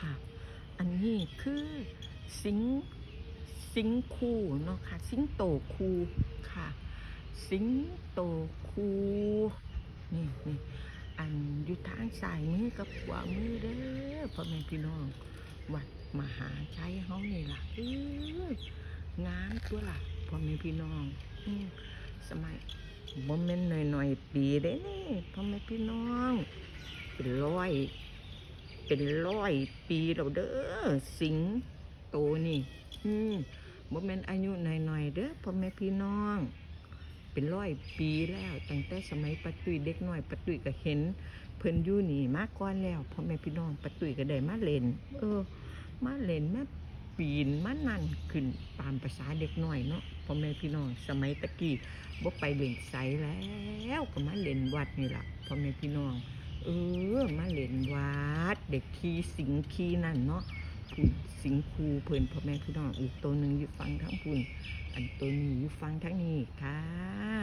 ค่ะอันนี้คือสิงสิงคูเนาะค่ะสิงโตคูค่ะสิงโตคูนี่อันอยู่ทางซ้ายมือกับขวามือเด้อพ่อแม่พี่น้องวัดมหาชัยเฮานี่ล่ะงามตัวล่ะพ่อแม่พี่น้องสมัยบ่แม่นน้อยๆปีเด้นี่พ่อแม่พี่น้องเป็นร้อย เป็นร้อยปีแล้วเด้อสิงโตนี่บ่แม่นอายุน้อยๆเด้อพ่อแม่พี่น้องเป็นร้อยปีแล้วตั้งแต่สมัยป้าตุ้ยเด็กน้อยป้าตุ้ยก็เห็นเพิ่นอยู่นี่มาก่อนแล้วพ่อแม่พี่น้องป้าตุ้ยก็ได้มาเล่นมาเล่นมาปีนมานั่นขึ้นตามภาษาเด็กน้อยเนาะพ่อแม่พี่น้องสมัยตะกี้บ่ไปเล่นไสแล้วก็มาเล่นวัดนี่ล่ะพ่อแม่พี่น้องมาเล่นวัดเด็กขี่สิงขี่นั่นเนาะพุ่นสิงคูเพิ่นพ่อแม่พี่น้องอีกตัวหนึ่งอยู่ฟังทั้งพุ่นอันตัวนี้อยู่ฟังทั้งนี้ค่ะ